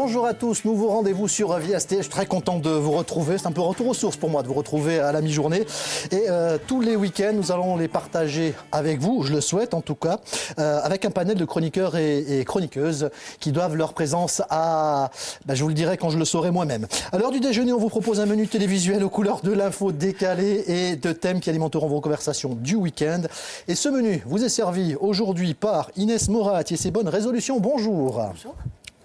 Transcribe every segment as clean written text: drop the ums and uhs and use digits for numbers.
Bonjour à tous, nouveau rendez-vous sur VST. Je suis très content de vous retrouver. C'est un peu retour aux sources pour moi de vous retrouver à la mi-journée. Et tous les week-ends, nous allons les partager avec vous, je le souhaite en tout cas, avec un panel de chroniqueurs et chroniqueuses qui doivent leur présence à... je vous le dirai quand je le saurai moi-même. À l'heure du déjeuner, on vous propose un menu télévisuel aux couleurs de l'info décalée et de thèmes qui alimenteront vos conversations du week-end. Et ce menu vous est servi aujourd'hui par Inès Morat et ses bonnes résolutions. Bonjour. Bonjour.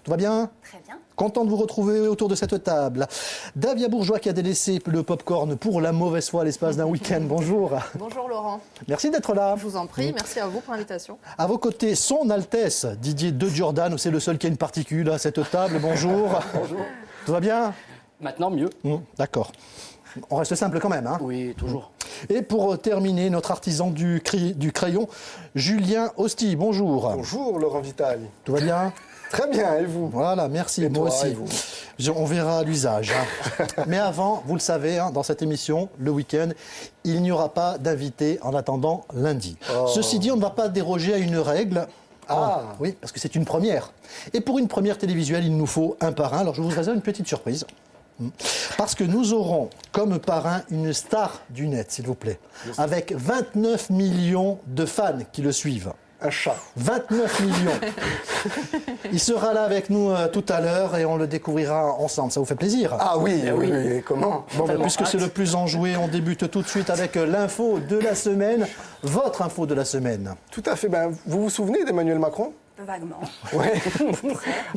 Tout va bien? Très bien. Content de vous retrouver autour de cette table. Davia Bourgeois qui a délaissé le popcorn pour la mauvaise foi à l'espace d'un week-end. Bonjour. Bonjour Laurent. Merci d'être là. Je vous en prie, merci à vous pour l'invitation. À vos côtés, son Altesse Didier de Jordan, c'est le seul qui a une particule à cette table. Bonjour. Bonjour. Tout va bien? Maintenant, mieux. D'accord. On reste simple quand même, hein? Oui, toujours. Et pour terminer, notre artisan du crayon, Julien Hosty. Bonjour. Bonjour Laurent Vitali. Tout va bien? Très bien, et vous? Voilà, merci. Et moi toi, aussi. et vous? On verra à l'usage. Hein. Mais avant, vous le savez, hein, dans cette émission, le week-end, il n'y aura pas d'invité en attendant lundi. Oh. Ceci dit, on ne va pas déroger à une règle. Oui, parce que c'est une première. Et pour une première télévisuelle, il nous faut un parrain. Alors je vous réserve une petite surprise. Parce que nous aurons comme parrain une star du net, s'il vous plaît, avec 29 millions de fans qui le suivent. Un chat. 29 millions. Il sera là avec nous tout à l'heure et on le découvrira ensemble. Ça vous fait plaisir? Ah oui, oui. Comment? Bon, puisque c'est le plus enjoué, on débute tout de suite avec l'info de la semaine, votre info de la semaine. Tout à fait. Vous vous souvenez d'Emmanuel Macron? Vaguement. Oui.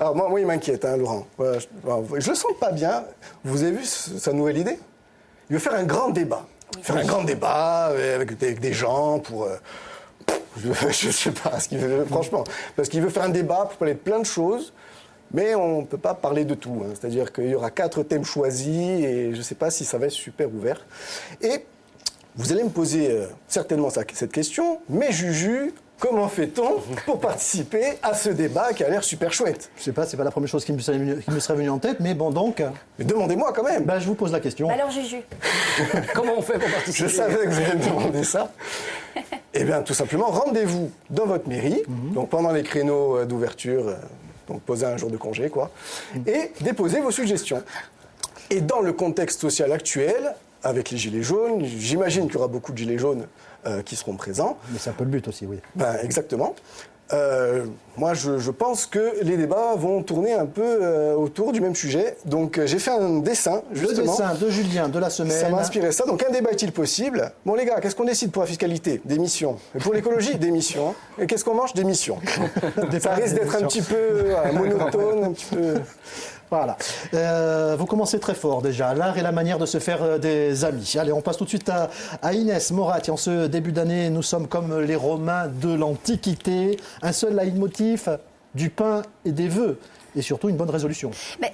Alors moi, il m'inquiète, hein, Laurent. Je le sens pas bien. Vous avez vu sa nouvelle idée? Il veut faire un grand débat. Oui. Faire un grand débat avec des gens pour... Je ne sais pas ce qu'il veut, franchement. Parce qu'il veut faire un débat pour parler de plein de choses, mais on ne peut pas parler de tout. Hein. C'est-à-dire qu'il y aura 4 thèmes choisis et je ne sais pas si ça va être super ouvert. Et vous allez me poser certainement cette question, mais Juju, comment fait-on pour participer à ce débat qui a l'air super chouette? Je sais pas, c'est pas la première chose qui me serait venue en tête, mais bon donc... Mais demandez-moi quand même. Je vous pose la question. Alors Juju. Comment on fait pour participer? Je savais que vous alliez me demander ça. Eh bien, tout simplement, rendez-vous dans votre mairie, donc pendant les créneaux d'ouverture, donc posez un jour de congé, quoi, et déposez vos suggestions. Et dans le contexte social actuel, avec les gilets jaunes, j'imagine qu'il y aura beaucoup de gilets jaunes qui seront présents. Mais c'est un peu le but aussi, oui. Exactement. Moi, je pense que les débats vont tourner un peu autour du même sujet. Donc, j'ai fait un dessin, justement. Le dessin de Julien de la semaine. Ça m'a inspiré ça. Donc, un débat est-il possible? Bon, les gars, qu'est-ce qu'on décide pour la fiscalité? Des missions. Et pour l'écologie, des missions. Et qu'est-ce qu'on mange? Des missions. Ça risque d'être un petit peu monotone, un petit peu... Voilà. Vous commencez très fort déjà. L'art et la manière de se faire des amis. Allez, on passe tout de suite à Inès Morat. Et en ce début d'année, nous sommes comme les Romains de l'Antiquité. Un seul leitmotiv, du pain et des vœux. Et surtout une bonne résolution.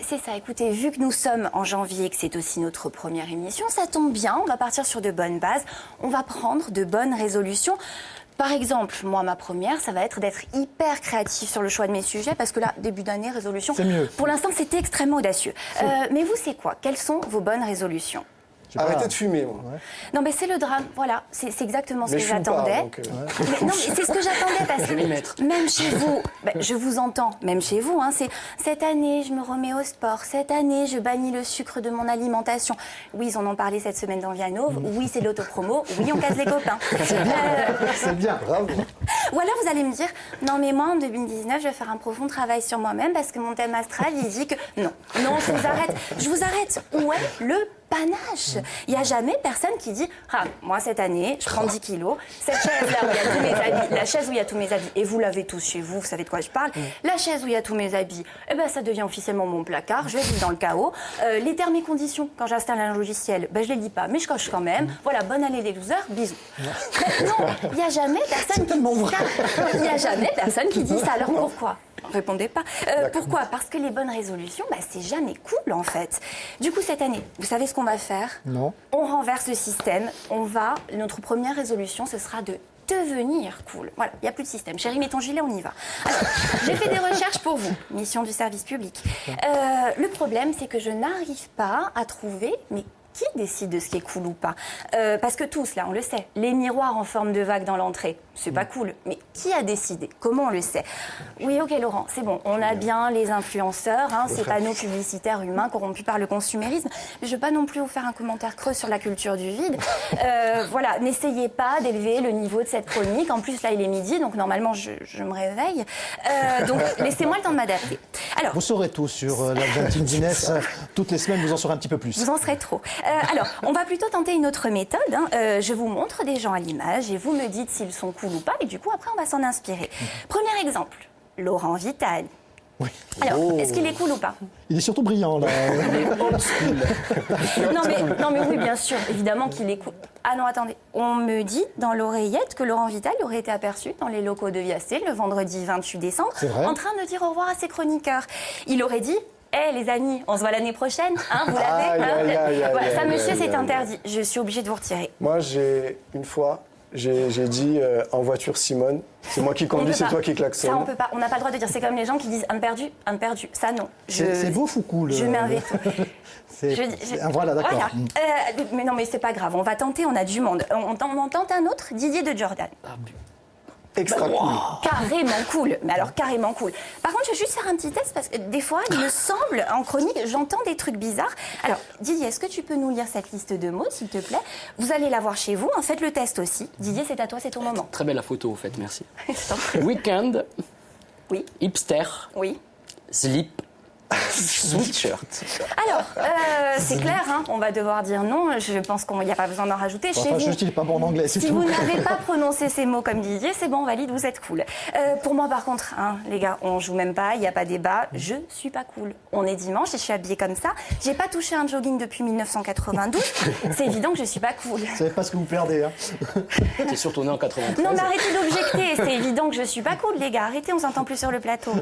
C'est ça, écoutez, vu que nous sommes en janvier et que c'est aussi notre première émission, ça tombe bien, on va partir sur de bonnes bases. On va prendre de bonnes résolutions. Par exemple, moi, ma première, ça va être d'être hyper créatif sur le choix de mes sujets, parce que là, début d'année, résolution, c'est mieux. Pour l'instant, c'était extrêmement audacieux. Mais vous, c'est quoi? Quelles sont vos bonnes résolutions? Arrêtez de fumer, moi. Ouais. Non, mais c'est le drame, voilà, c'est exactement ce que j'attendais. Mais c'est ce que j'attendais, parce que même chez vous, je vous entends, même chez vous, hein, c'est cette année, je me remets au sport, cette année, je bannis le sucre de mon alimentation. Oui, ils en ont parlé cette semaine dans Vianov, oui, c'est l'autopromo, oui, on casse les copains. C'est bien, bravo. Ou alors vous allez me dire, non mais moi en 2019, je vais faire un profond travail sur moi-même parce que mon thème astral, il dit que non, je vous arrête. Où est le panache? Il n'y a jamais personne qui dit, moi cette année, je prends 10 kilos, cette chaise-là où il y a tous mes habits, la chaise où il y a tous mes habits, et vous l'avez tous chez vous, vous savez de quoi je parle, la chaise où il y a tous mes habits, ça devient officiellement mon placard, je vais vivre dans le chaos. Les termes et conditions, quand j'installe un logiciel, je les dis pas, mais je coche quand même. Voilà, bonne année les losers, bisous. Non, il n'y a jamais personne qui dit ça. Il n'y a jamais personne qui dit ça. Alors pourquoi? Répondez pas. Pourquoi? Parce que les bonnes résolutions, c'est jamais cool en fait. Du coup, cette année, vous savez ce qu'on va faire? Non. On renverse le système. Notre première résolution, ce sera de devenir cool. Voilà, il n'y a plus de système. Chérie, mets ton gilet, on y va. Alors, j'ai fait des recherches pour vous. Mission du service public. Le problème, c'est que je n'arrive pas à trouver, mais qui décide de ce qui est cool ou pas? Parce que tous, là, on le sait, les miroirs en forme de vague dans l'entrée, c'est pas cool. Mais qui a décidé? Comment on le sait? Oui, ok, Laurent, c'est bon. On a bien les influenceurs, ces panneaux publicitaires humains corrompus par le consumérisme. Mais je veux pas non plus vous faire un commentaire creux sur la culture du vide. Voilà, n'essayez pas d'élever le niveau de cette chronique. En plus, là, il est midi, donc normalement, je me réveille. Donc, laissez-moi le temps de m'adapter. Alors, Vous saurez tout sur l'Argentine d'Inès. Toutes les semaines, vous en saurez un petit peu plus. vous en serez trop. Alors, on va plutôt tenter une autre méthode. Je vous montre des gens à l'image et vous me dites s'ils sont cool ou pas. Et du coup, après, on va s'en inspirer. Premier exemple, Laurent Vitale. Oui. Alors, est-ce qu'il est cool ou pas? Il est surtout brillant, là. Non mais oui, bien sûr, évidemment qu'il est cool. Ah non, attendez. On me dit dans l'oreillette que Laurent Vitale aurait été aperçu dans les locaux de Viacé le vendredi 28 décembre C'est vrai en train de dire au revoir à ses chroniqueurs. Il aurait dit... Les amis, on se voit l'année prochaine, vous l'avez Voilà, ça, monsieur, c'est interdit. Je suis obligée de vous retirer. Moi, une fois, j'ai dit en voiture Simone, c'est moi qui conduis, c'est toi qui klaxonne. Ça, on peut pas. On n'a pas le droit de dire. C'est comme les gens qui disent un perdu. Ça, non. C'est beau ou cool? Je mets un veto. Voilà, d'accord. Voilà. Mais non, mais c'est pas grave. On va tenter. On a du monde. On tente un autre. Didier de Jordan. Extra cool. Carrément cool. Mais alors, carrément cool. Par contre, je vais juste faire un petit test parce que des fois, il me semble, en chronique, j'entends des trucs bizarres. Alors, Didier, est-ce que tu peux nous lire cette liste de mots, s'il te plaît? Vous allez la voir chez vous. Faites le test aussi. Didier, c'est à toi, c'est ton moment. Très belle la photo, au fait, merci. Je t'en prie. Weekend, Oui, hipster, oui. slip, sweatshirt. Alors, c'est clair, on va devoir dire non. Je pense qu'il n'y a pas besoin d'en rajouter. Enfin, Chez vous, juste, il n'est pas bon en anglais, c'est si tout. vous n'avez pas prononcé ces mots comme Didier, c'est bon, on valide, vous êtes cool. Pour moi, par contre, les gars, on joue même pas, il n'y a pas débat. Je suis pas cool. On est dimanche et je suis habillée comme ça. J'ai pas touché un jogging depuis 1992. C'est évident que je suis pas cool. Vous savez pas ce que vous perdez, hein. T'es surtout né en 93. Non, mais arrêtez d'objecter. C'est évident que je suis pas cool, les gars. Arrêtez, on s'entend plus sur le plateau.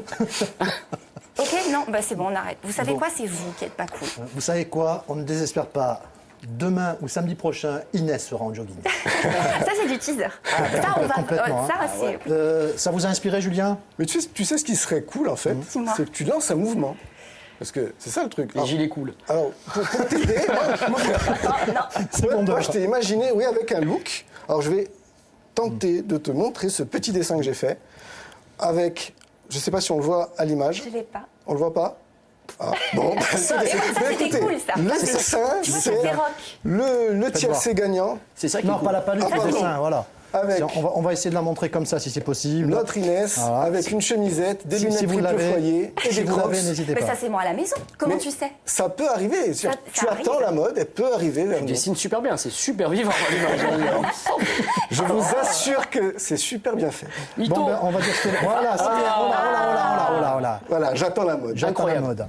Ok, non, bah c'est bon, on arrête. Vous savez quoi, c'est vous qui êtes pas cool. Vous savez quoi? On ne désespère pas. Demain ou samedi prochain, Inès sera en jogging. Ça, c'est du teaser. Ça, on va. complètement, Ça, c'est. Ça vous a inspiré, Julien? Mais tu sais ce qui serait cool, en fait? Dis-moi. C'est que tu lances un mouvement. Parce que c'est ça le truc. Les gilets cool. Alors, pour t'aider, C'est bon de moi, je t'ai imaginé, avec un look. Alors, je vais tenter de te montrer ce petit dessin que j'ai fait avec, je sais pas si on le voit à l'image. Je l'ai pas. On le voit pas? Ah, bon, Ça, c'était cool, ça. Le dessin, Tu vois, ça c'est fait rock. le tiercé gagnant. C'est ça qui Non, est cool. pas la palette, Ah, le pardon. dessin, voilà. Avec- On va essayer de la montrer comme ça, si c'est possible. Notre Inès, Voilà. avec une chemisette, des lunettes si vous triple l'avez, foyer et si des vous crocs. l'avez, n'hésitez Mais pas. ça, c'est moi à la maison. Comment Mais tu sais? Ça peut arriver. Ça Tu attends arrive. la mode, elle peut arriver vers Tu nous. dessines super bien, c'est super vivant à l'image. Je vous assure que c'est super bien fait. Mytho. Bon, ben, on va dire que... Voilà, c'est bien. Voilà. Voilà, j'attends la mode. J'attends la mode.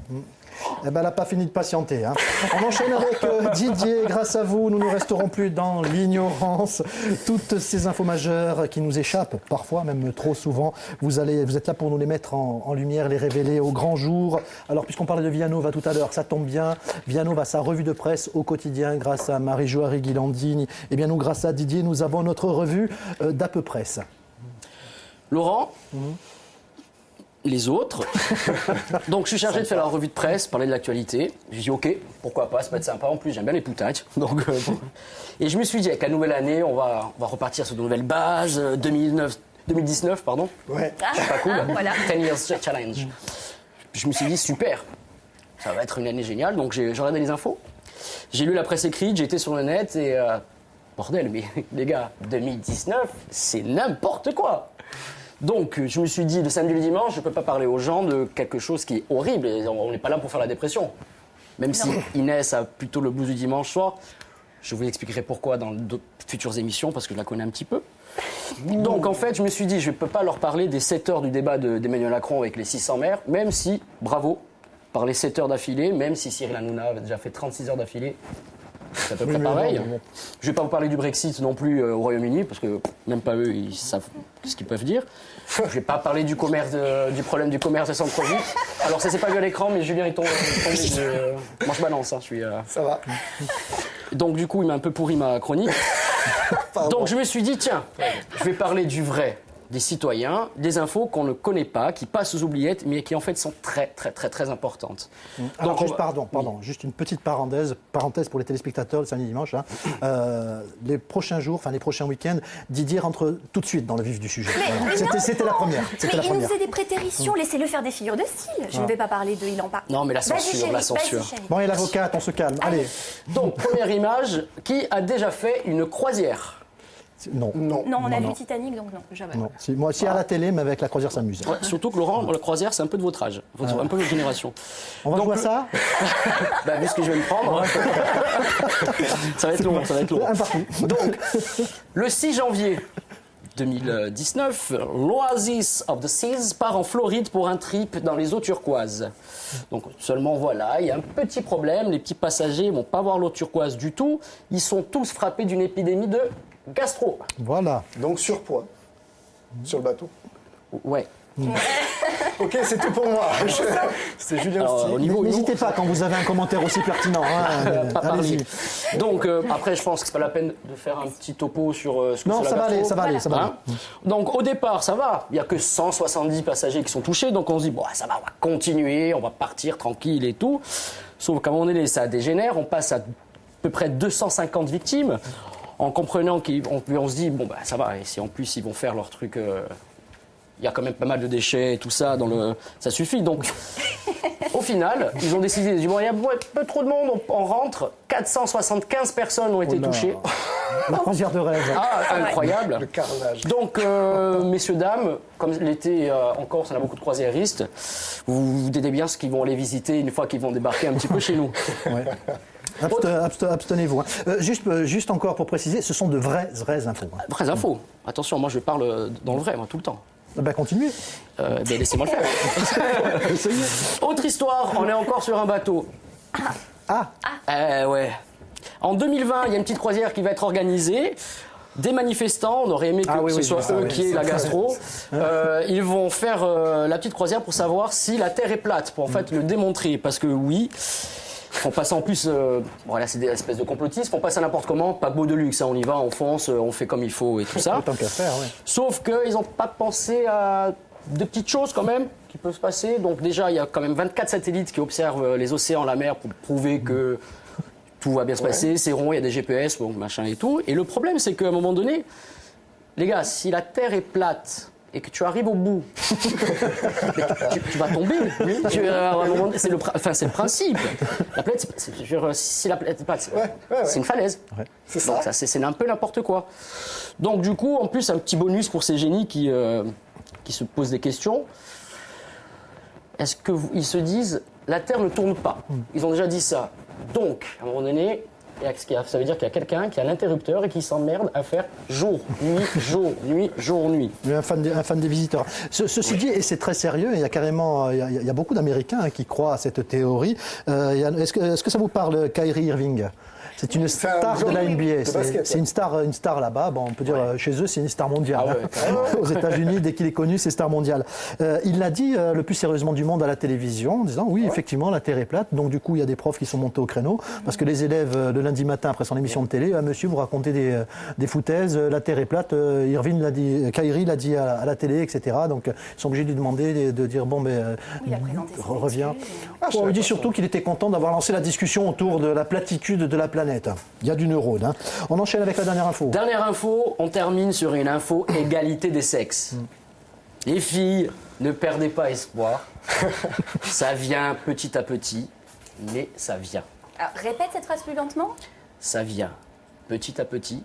Eh ben, elle n'a pas fini de patienter. On enchaîne avec Didier. Grâce à vous, nous ne resterons plus dans l'ignorance. Toutes ces infos majeures qui nous échappent, parfois même trop souvent, vous êtes là pour nous les mettre en lumière, les révéler au grand jour. Alors, puisqu'on parlait de Vianova tout à l'heure, ça tombe bien. Vianova, sa revue de presse au quotidien, grâce à Marie-Jo Guilandini. Eh bien, nous, grâce à Didier, nous avons notre revue d'à peu presse. Laurent, les autres. Donc, je suis chargé de faire la revue de presse, parler de l'actualité. J'ai dit, OK, pourquoi pas, ça peut être sympa. En plus, j'aime bien les poutailles. Donc, bon. Et je me suis dit, avec la nouvelle année, on va repartir sur de nouvelles bases. 2019, pardon. Ouais. C'est pas cool. Voilà. 10 Years Challenge. Je me suis dit, super, ça va être une année géniale. Donc, j'ai regardé les infos. J'ai lu la presse écrite, j'ai été sur le net et... bordel, mais les gars, 2019, c'est n'importe quoi. Donc, je me suis dit, le samedi et le dimanche, je ne peux pas parler aux gens de quelque chose qui est horrible. Et on n'est pas là pour faire la dépression. Même si Inès a plutôt le blues du dimanche soir, je vous expliquerai pourquoi dans d'autres futures émissions, parce que je la connais un petit peu. Donc, en fait, je me suis dit, je ne peux pas leur parler des 7 heures du débat d'Emmanuel Macron avec les 600 maires, même si, bravo, par les 7 heures d'affilée, même si Cyril Hanouna avait déjà fait 36 heures d'affilée. C'est à peu près pareil. bon. Je ne vais pas vous parler du Brexit non plus au Royaume-Uni, parce que même pas eux, ils savent ce qu'ils peuvent dire. Je ne vais pas parler du du problème du commerce des centres-villes. Alors ça, c'est pas vu à l'écran, mais Julien, il tombe. Moi, je balance, je suis... Ça va. Donc du coup, il m'a un peu pourri ma chronique. Donc je me suis dit, tiens, je vais parler du vrai, des citoyens, des infos qu'on ne connaît pas, qui passent aux oubliettes, mais qui en fait sont très très très très importantes. Alors, Donc, juste, pardon, juste une petite parenthèse pour les téléspectateurs de samedi dimanche. Hein. Les prochains jours, enfin les prochains week-ends, Didier rentre tout de suite dans le vif du sujet. Mais Voilà. non, C'était la première. Mais C'était la il nous première. faisait des prétéritions, laissez-le faire des figures de style. Je ne vais pas parler de il en parle. Non, mais la Vas-y, censure, chérie, la vas-y, censure. chérie. Bon, et l'avocate, on se calme. Allez. Donc, première image, qui a déjà fait une croisière? Non. Non. Non, on a Non. vu Titanic, donc non. Jamais. Non. Moi, si à la télé, mais avec la croisière s'amuse. Ouais, surtout que Laurent, la croisière, c'est un peu de votre âge, un peu de votre génération. On va Donc, jouer à ça Bah, vu ce que je vais me prendre, ça va être long, ça va être long. Un partout. Donc, le 6 janvier 2019, l'Oasis of the Seas part en Floride pour un trip dans les eaux turquoises. Donc seulement voilà, il y a un petit problème, les petits passagers ne vont pas voir l'eau turquoise du tout, ils sont tous frappés d'une épidémie de gastro. Voilà. Donc surpoids sur le bateau. Ouais. Ok, c'est tout pour moi. C'est Julien Alors, Stille. au niveau N'hésitez pas quand vous avez un commentaire aussi pertinent. Hein, pas allez-y. parler. Donc après, je pense que c'est pas la peine de faire un petit topo sur ce que Non, c'est ça la va aller, gastro. ça va aller, ça va Hein aller. Donc au départ, ça va. Il n'y a que 170 passagers qui sont touchés. Donc on se dit, bon, ça va, on va continuer, on va partir tranquille et tout. Sauf qu'à un moment donné, ça dégénère. On passe à peu près 250 victimes. En comprenant qu'on se dit, bon, bah, ça va. Et si en plus ils vont faire leur truc... il y a quand même pas mal de déchets et tout ça, ça suffit. Donc, au final, ils ont décidé, bon, il y a peu trop de monde, on rentre. 475 personnes ont été là. touchées. La croisière de rêve. Ah, incroyable. Le carnage. Donc, messieurs, dames, comme l'été en Corse, on a beaucoup de croisiéristes, vous vous doutez bien ce qu'ils vont aller visiter une fois qu'ils vont débarquer un petit peu chez nous. Ouais. Abstenez-vous. Hein. Juste encore pour préciser, ce sont de vraies infos. Hein. Vraies infos. Attention, moi je parle dans le vrai, moi, tout le temps. Ben, continuez. Ben, laissez-moi le faire. Autre histoire, on est encore sur un bateau. Ah, Ouais. En 2020, il y a une petite croisière qui va être organisée. Des manifestants, on aurait aimé que ce soit eux qui aient la gastro. Ils vont faire la petite croisière pour savoir si la Terre est plate, pour en fait le démontrer. Parce que oui, on passe en plus, voilà, c'est des espèces de complotistes, on passe à n'importe comment, paquebot de luxe, hein, on y va, on fonce, on fait comme il faut et tout ça. tant qu'à faire, oui. Sauf qu'ils n'ont pas pensé à de petites choses quand même qui peuvent se passer. Donc déjà, il y a quand même 24 satellites qui observent les océans, la mer pour prouver que tout va bien se passer. C'est rond, il y a des GPS, bon, machin et tout. Et le problème, c'est qu'à un moment donné, les gars, si la Terre est plate et que tu arrives au bout, tu vas tomber. À un moment donné, c'est le principe. La planète, si la planète est plate, c'est une falaise. C'est ça. Donc ça, c'est un peu n'importe quoi. Donc du coup, en plus, un petit bonus pour ces génies qui se posent des questions. Est-ce qu'ils se disent, la Terre ne tourne pas? Ils ont déjà dit ça. Donc, à un moment donné, ça veut dire qu'il y a quelqu'un qui a l'interrupteur et qui s'emmerde à faire jour, nuit, jour, nuit, jour, nuit. Un fan des visiteurs. Ceci dit, et c'est très sérieux, il y a carrément, il y a beaucoup d'Américains hein, qui croient à cette théorie. Est-ce que ça vous parle, Kyrie Irving? C'est une C'est un star de la joueur NBA. de basket, C'est une star là-bas. Bon, on peut dire chez eux, c'est une star mondiale. Ah ouais, hein. Aux États-Unis, dès qu'il est connu, c'est star mondial. Il l'a dit le plus sérieusement du monde à la télévision, en disant oui, effectivement, la Terre est plate. Donc du coup, il y a des profs qui sont montés au créneau parce que les élèves le lundi matin après son émission de télé, monsieur, vous racontez des foutaises, la Terre est plate. Irving l'a dit, Kyrie l'a dit à la télé, etc. Donc ils sont obligés de lui demander de dire bon, ben Il a présenté ses reviens. excuses. On lui dit surtout qu'il était content d'avoir lancé la discussion autour de la platitude de la planète. Il y a du neurone. Hein. On enchaîne avec la dernière info. Dernière info, on termine sur une info égalité des sexes. Les filles, ne perdez pas espoir. Ça vient petit à petit, mais ça vient. Alors, répète cette phrase plus lentement. Ça vient petit à petit,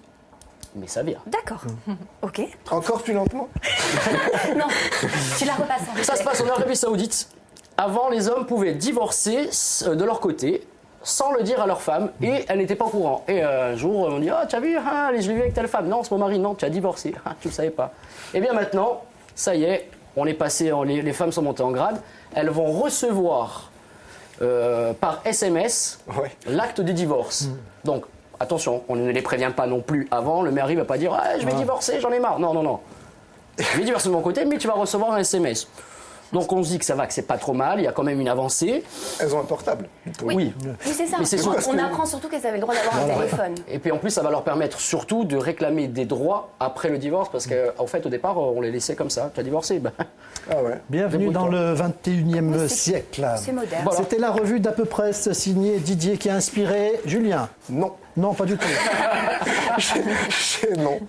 mais ça vient. D'accord. Ok. Encore plus lentement. Non, tu la repasses en Ça se passe en Arabie Saoudite. Avant, les hommes pouvaient divorcer de leur côté sans le dire à leur femme et elles n'étaient pas au courant. Et un jour, on dit « Ah, tu as vu, hein, je l'ai vu avec telle femme. Non, c'est mon mari. Non, tu as divorcé. Ah, tu ne le savais pas. » Et bien maintenant, ça y est, on est passé, les femmes sont montées en grade. Elles vont recevoir par SMS l'acte du divorce. Donc, attention, on ne les prévient pas non plus avant. Le mari ne va pas dire « Ah, je vais divorcer, j'en ai marre. » Non, non, non. Je vais divorcer de mon côté, mais tu vas recevoir un SMS. Donc on se dit que ça va, que c'est pas trop mal, il y a quand même une avancée. Elles ont un portable. Oui. Oui, c'est ça. Mais c'est On apprend surtout qu'elles avaient le droit d'avoir un téléphone. Et puis en plus, ça va leur permettre surtout de réclamer des droits après le divorce, parce qu'en fait, au départ, on les laissait comme ça. Tu as divorcé, ben, Ah ouais. Bienvenue dans le 21e Oui, siècle. c'est moderne. Voilà. C'était la revue d'À peu près signée Didier qui a inspiré Julien. Non. Non, pas du tout. Non.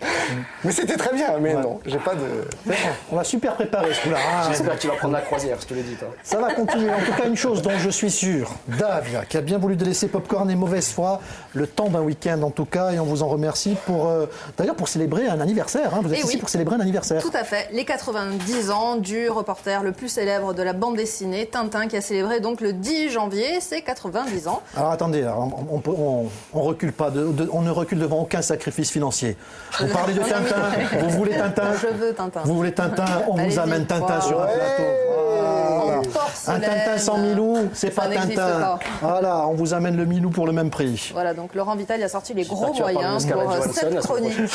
Mais c'était très bien, mais non. J'ai pas de. On va super préparer ce coup-là. Ah, j'espère que tu vas prendre la croisière, je te le dis, toi. ça va continuer. En tout cas, une chose dont je suis sûr, Davia, qui a bien voulu délaisser Popcorn et Mauvaise Foi, le temps d'un week-end en tout cas, et on vous en remercie pour, d'ailleurs, pour célébrer un anniversaire. Hein. Vous êtes Eh ici oui. pour célébrer un anniversaire. Tout à fait, les 90 ans du reporter le plus célèbre de la bande dessinée, Tintin, qui a célébré donc le 10 janvier ses 90 ans. Alors attendez, on recule pas, on ne recule devant aucun sacrifice financier. Vous parlez de Tintin, vous voulez Tintin, Je veux Tintin. vous voulez Tintin, on vous Allez-y. amène Tintin Voilà. sur un plateau. Voilà. En porcelaine. Un Tintin sans Milou, c'est Ça pas n'existe Tintin. pas. Voilà, on vous amène le Milou pour le même prix. Voilà, donc Laurent Vital a sorti les J'espère gros que tu vas parler moyens de Scarlett pour Johansson cette la semaine chronique.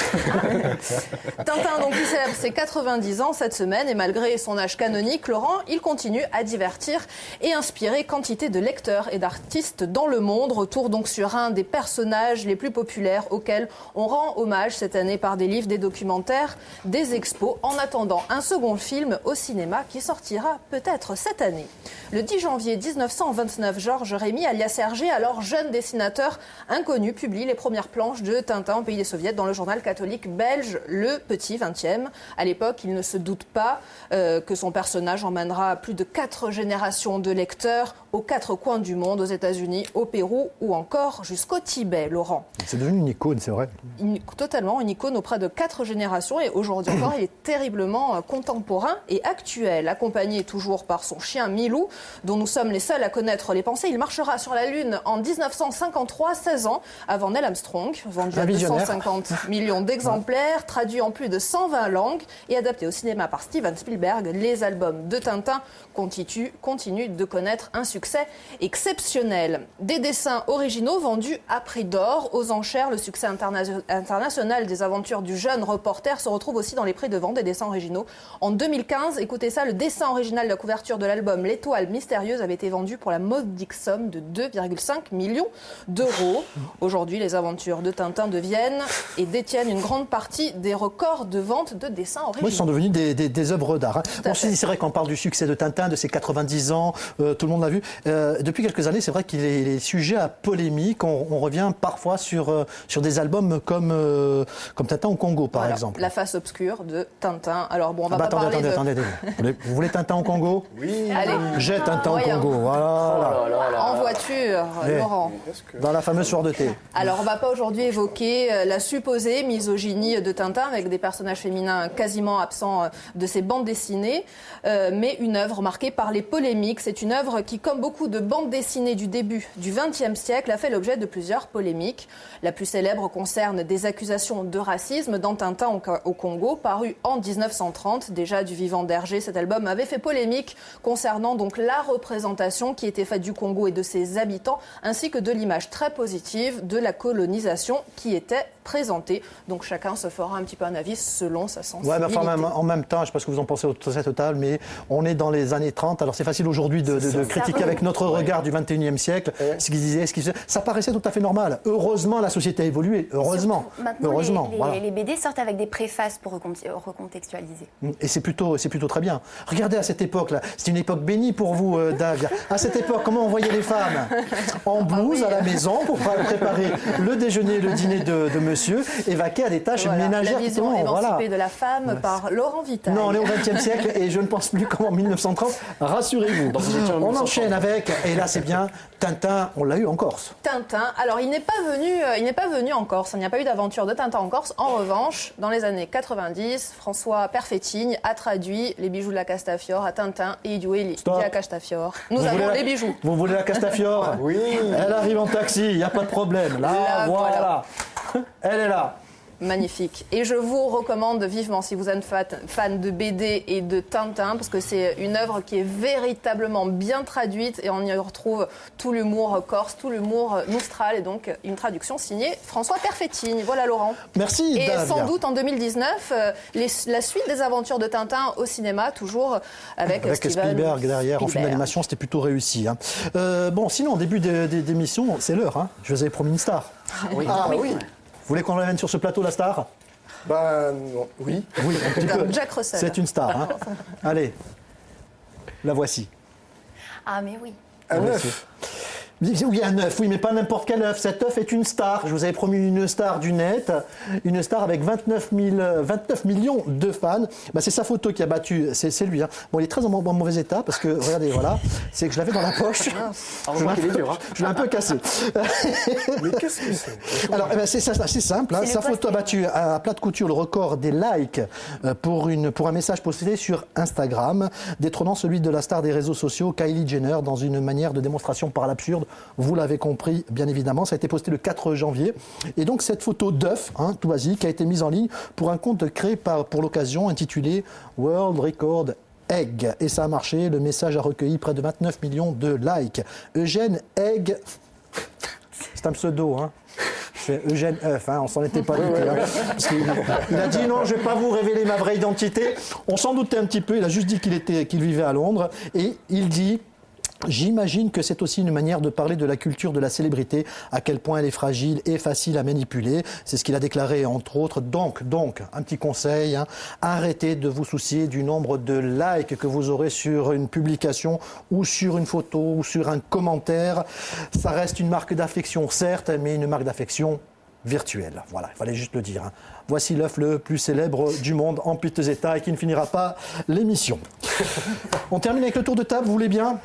Tintin, donc, il célèbre ses 90 ans cette semaine et malgré son âge canonique, Laurent, il continue à divertir et inspirer quantité de lecteurs et d'artistes dans le monde. Retour donc sur un des personnages les plus populaires auxquels on rend hommage cette année par des livres, des documentaires, des expos, en attendant un second film au cinéma qui sortira peut-être cette année. Le 10 janvier 1929, Georges Rémy, alias Hergé, alors jeune dessinateur inconnu, publie les premières planches de Tintin au pays des Soviets dans le journal catholique belge Le Petit 20e. À l'époque, il ne se doute pas que son personnage emmènera plus de 4 générations de lecteurs aux 4 coins du monde, aux États-Unis, au Pérou ou encore jusqu'au Tibet, Laurent. C'est devenu une icône, c'est vrai. Totalement une icône auprès de 4 générations et aujourd'hui encore il est terriblement contemporain et actuel. Accompagné toujours par son chien Milou, dont nous sommes les seuls à connaître les pensées, il marchera sur la Lune en 1953, 16 ans avant Neil Armstrong, vendu Un à visionnaire. 250 millions d'exemplaires, traduit en plus de 120 langues et adapté au cinéma par Steven Spielberg. Les albums de Tintin continuent de connaître un succès exceptionnel. Des dessins originaux vendus à prix d'or aux enchères. Le succès international des aventures du jeune reporter se retrouve aussi dans les prix de vente des dessins originaux. En 2015, écoutez ça, le dessin original de la couverture de l'album L'étoile mystérieuse avait été vendu pour la modique somme de 2,5 millions d'euros. Aujourd'hui, les aventures de Tintin deviennent et détiennent une grande partie des records de vente de dessins originaux. Moi, ils sont devenus des œuvres d'art. Hein. à Bon, fait. c'est vrai qu'on parle du succès de Tintin, de ses 90 ans, tout le monde l'a vu. Depuis quelques années, c'est vrai qu'il est sujet à polémique. On revient parfois sur des albums comme Tintin au Congo, par Voilà, exemple. la face obscure de Tintin. Alors bon, on va pas attendez, parler attendez. Vous voulez Tintin au Congo? Oui. Allez, J'ai Tintin au Moyen. Congo, voilà. en voiture, Eh. Laurent. Dans la fameuse soirée de thé. Alors, on va pas aujourd'hui évoquer la supposée misogynie de Tintin avec des personnages féminins quasiment absents de ses bandes dessinées, mais une œuvre marquée par les polémiques. C'est une œuvre qui, comme beaucoup de bandes dessinées du début du XXe siècle, a fait l'objet de plusieurs polémiques. La plus célèbre concerne des accusations de racisme dans Tintin au Congo, paru en 1930. Déjà du vivant d'Hergé, cet album avait fait polémique concernant donc la représentation qui était faite du Congo et de ses habitants, ainsi que de l'image très positive de la colonisation qui était présentée. Donc chacun se fera un petit peu un avis selon sa sensibilité. Ouais, mais enfin, en même temps, je ne sais pas ce que vous en pensez au total, mais on est dans les années 30. Alors c'est facile aujourd'hui de critiquer avec notre regard du 21e siècle ce qu'ils disaient, ce qu'ils faisaient. Ça paraissait tout à fait normal. Heureusement, la société a évolué. Heureusement. Maintenant, Heureusement. Voilà. les BD sortent avec des préfaces pour recontextualiser. Et c'est plutôt très bien. Regardez à cette époque-là, c'est une époque bénie pour vous, Davia. À cette époque, comment on voyait les femmes? En blouse à la maison pour préparer le déjeuner et le dîner de monsieur et vaquer à des tâches Voilà, ménagères. la vision tout le monde, émancipée de la femme par Laurent Vital. Non, on est au XXe siècle et je ne pense plus comme en 1930. Rassurez-vous. Donc, vous étiez en On 1930. enchaîne avec, et là c'est bien, Tintin, on l'a eu en Corse. Tintin. Alors, il n'est pas venu en Corse. Il n'y a pas eu d'aventure de Tintin en Corse. En revanche, dans les années 90, François Perfettigne a traduit les bijoux de la Castafiore à Tintin et Idioué Stop. la Castafiore. Nous Vous avons voulez les bijoux. Vous voulez la Castafiore? Oui. Elle arrive en taxi, il n'y a pas de problème. Là, Là, voilà. Elle est là. magnifique. Et je vous recommande vivement, si vous êtes fan de BD et de Tintin, parce que c'est une œuvre qui est véritablement bien traduite et on y retrouve tout l'humour corse, tout l'humour noustral, et donc une traduction signée François Perfettini. Voilà, Laurent. Merci, Et Davia. sans doute en 2019, la suite des aventures de Tintin au cinéma, toujours avec Steven Spielberg derrière, en film d'animation, c'était plutôt réussi. Hein. Bon, sinon, en début d'émission, c'est l'heure. Hein. Je vous avais promis une star. Oui. Ah oui. Vous voulez qu'on l'amène sur ce plateau, la star? Ben non, oui. Oui, un petit peu. Jack Russell. C'est une star. Hein. Allez, la voici. Ah, mais oui. Un œuf. Oui, un œuf, oui, mais pas n'importe quel œuf. Cet œuf est une star. Je vous avais promis une star du net, une star avec 29 millions de fans. Bah, c'est sa photo qui a battu, c'est lui. Hein. Bon, il est très en mauvais état parce que, regardez, voilà, c'est que je l'avais dans la poche. Je l'ai un peu cassé. Mais qu'est-ce que c'est? Alors, c'est simple. Hein. C'est Sa le photo a battu à plat de couture le record des likes pour un message posté sur Instagram, détrônant celui de la star des réseaux sociaux, Kylie Jenner, dans une manière de démonstration par l'absurde. Vous l'avez compris, bien évidemment. Ça a été posté le 4 janvier. Et donc, cette photo d'œuf, hein, tout basique, a été mise en ligne pour un compte créé pour l'occasion intitulé World Record Egg. Et ça a marché. Le message a recueilli près de 29 millions de likes. Eugène Egg, c'est un pseudo, hein. C'est Eugène œuf, hein, on s'en était pas douté. Hein, parce il a dit non, je vais pas vous révéler ma vraie identité. On s'en doutait un petit peu. Il a juste dit qu'il vivait à Londres. Et il dit... J'imagine que c'est aussi une manière de parler de la culture de la célébrité, à quel point elle est fragile et facile à manipuler. C'est ce qu'il a déclaré, entre autres. Donc, un petit conseil, hein, arrêtez de vous soucier du nombre de likes que vous aurez sur une publication ou sur une photo ou sur un commentaire. Ça reste une marque d'affection, certes, mais une marque d'affection virtuelle. Voilà, il fallait juste le dire. Hein. Voici l'œuf le plus célèbre du monde en piteux état et qui ne finira pas l'émission. On termine avec le tour de table, vous voulez bien ?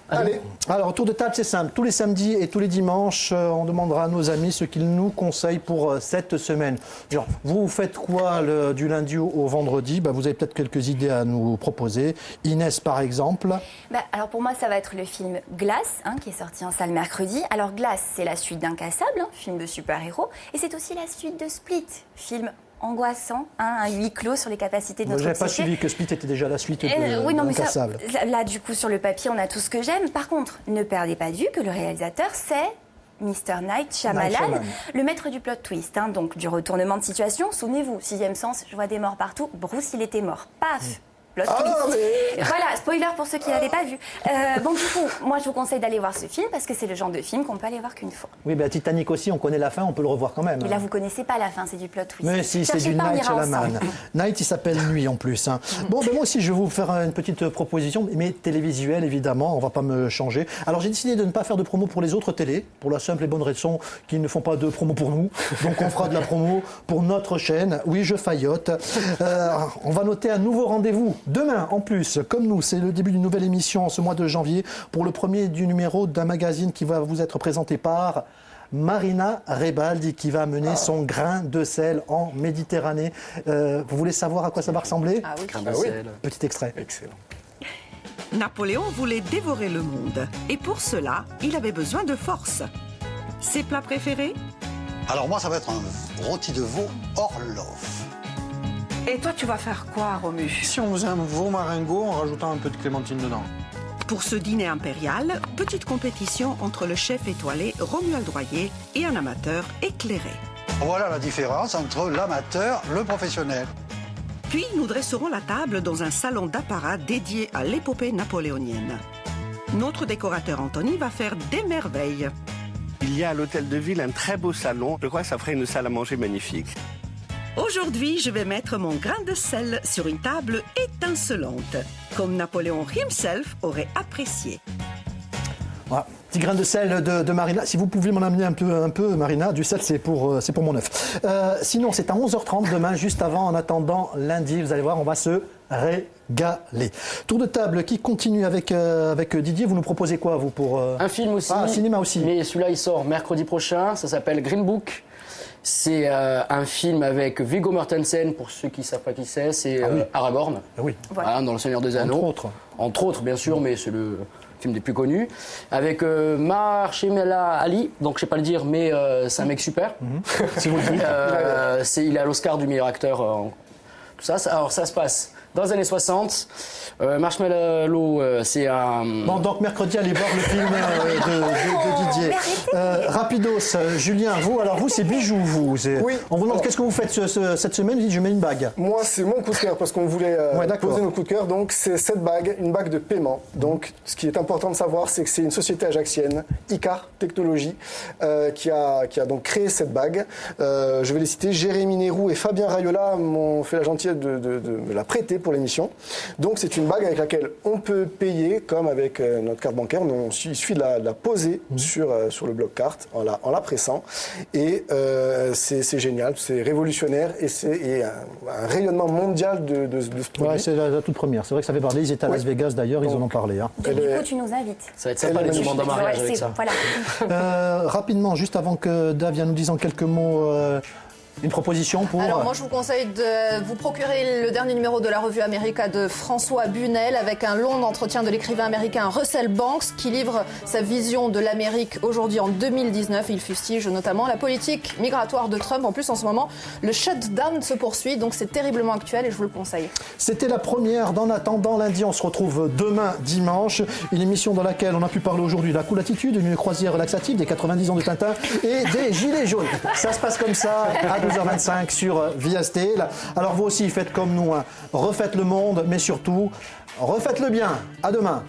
Allez. Alors, tour de table, c'est simple. Tous les samedis et tous les dimanches, on demandera à nos amis ce qu'ils nous conseillent pour cette semaine. Genre, vous faites quoi du lundi au vendredi? Vous avez peut-être quelques idées à nous proposer. Inès, par exemple. Alors pour moi, ça va être le film Glace, hein, qui est sorti en salle mercredi. Alors Glace, c'est la suite d'Incassable, hein, film de super-héros. Et c'est aussi la suite de Split, film angoissant, hein, un huis clos sur les capacités de notre J'avais pas psyché. suivi que Split était déjà la suite Oui, non, mais d'Incassable. là, du coup, sur le papier, on a tout ce que j'aime. Par contre, ne perdez pas de vue que le réalisateur, c'est Mr. Night Shyamalan, le maître du plot twist, hein, donc du retournement de situation. Souvenez-vous, Sixième Sens, je vois des morts partout. Bruce, il était mort. Paf plot twist. Voilà, spoiler pour ceux qui n'avaient pas vu. Bon, du coup, moi, je vous conseille d'aller voir ce film parce que c'est le genre de film qu'on peut aller voir qu'une fois. Oui, Titanic aussi, on connaît la fin, on peut le revoir quand même. Mais là, vous connaissez pas la fin, c'est du plot twist. Mais si, c'est Cherchez du pas, on Night ira Shyamalan. ensemble. Night, il s'appelle Nuit en plus. Hein. Bon, moi aussi, je vais vous faire une petite proposition, mais télévisuelle, évidemment, on va pas me changer. Alors, j'ai décidé de ne pas faire de promo pour les autres télés, pour la simple et bonne raison qu'ils ne font pas de promo pour nous. Donc, on fera de la promo pour notre chaîne. Oui, je faillote. On va noter un nouveau rendez-vous demain, en plus. Comme nous, c'est le début d'une nouvelle émission en ce mois de janvier pour le premier du numéro d'un magazine qui va vous être présenté par Marina Rebaldi qui va mener son grain de sel en Méditerranée. Vous voulez savoir à quoi ça va ressembler? Ah oui. Grain de sel. Petit extrait. Excellent. Napoléon voulait dévorer le monde. Et pour cela, il avait besoin de force. Ses plats préférés? Alors moi, ça va être un rôti de veau Orloff. Et toi, tu vas faire quoi, Romu? Si on faisait un veau maringot en rajoutant un peu de clémentine dedans. Pour ce dîner impérial, petite compétition entre le chef étoilé Romuald Droyer et un amateur éclairé. Voilà la différence entre l'amateur et le professionnel. Puis, nous dresserons la table dans un salon d'apparat dédié à l'épopée napoléonienne. Notre décorateur Anthony va faire des merveilles. Il y a à l'hôtel de ville un très beau salon. Je crois que ça ferait une salle à manger magnifique. Aujourd'hui, je vais mettre mon grain de sel sur une table étincelante, comme Napoléon himself aurait apprécié. Voilà. Petit grain de sel de Marina. Si vous pouvez m'en amener un peu, Marina, du sel, c'est pour mon œuf. Sinon, c'est à 11h30 demain, juste avant, en attendant lundi. Vous allez voir, on va se régaler. Tour de table qui continue avec Didier. Vous nous proposez quoi, vous, pour... Un film aussi. Ah, cinéma aussi. Mais celui-là, il sort mercredi prochain. Ça s'appelle Green Book. C'est un film avec Viggo Mortensen, pour ceux qui ne savent pas qui c'est. C'est Aragorn. Ah oui. Voilà, dans Le Seigneur des Anneaux. Entre autres. Entre autres, bien sûr, mais c'est le film des plus connus, avec Mahershala Ali, donc je sais pas le dire, mais c'est un mec super. Si vous le dites. Il est à l'Oscar du meilleur acteur. Tout ça, alors ça se passe dans les années 60. Marshmallow, c'est un... Bon, donc mercredi, allez voir le film de Didier. Rapidos, Julien, vous, c'est bijoux, vous. Oui. On vous demande qu'est-ce que vous faites cette semaine, vous dites je mets une bague. Moi, c'est mon coup de cœur parce qu'on voulait poser nos coups de cœur. Donc, c'est cette bague, une bague de paiement. Donc, ce qui est important de savoir, c'est que c'est une société ajaxienne, Icar Technologies, qui a donc créé cette bague. Je vais les citer. Jérémy Nérou et Fabien Rayola m'ont fait la gentillesse de me la prêter pour l'émission. Donc, c'est une bague avec laquelle on peut payer comme avec notre carte bancaire. Il suffit de la poser sur le bloc carte en la pressant. Et c'est génial, c'est révolutionnaire et c'est un rayonnement mondial de ce produit. Ouais, c'est la toute première. C'est vrai que ça fait parler. Ils étaient à Las Vegas d'ailleurs, ils en ont parlé. Hein. Du coup, tu nous invites. Ça va être sympa les demandes en mariage avec ça. Voilà. Rapidement, juste avant que Davia nous dise en quelques mots une proposition pour... Alors moi je vous conseille de vous procurer le dernier numéro de la revue America de François Bunel avec un long entretien de l'écrivain américain Russell Banks qui livre sa vision de l'Amérique aujourd'hui en 2019. Il fustige notamment la politique migratoire de Trump. En plus en ce moment le shutdown se poursuit donc c'est terriblement actuel et je vous le conseille. C'était la première d'En attendant lundi. On se retrouve demain dimanche. Une émission dans laquelle on a pu parler aujourd'hui de la cool attitude, d'une croisière laxative, des 90 ans de Tintin et des gilets jaunes. Ça se passe comme ça à 12h25 sur Viastel. Alors vous aussi faites comme nous, hein. Refaites le monde, mais surtout refaites-le bien. À demain.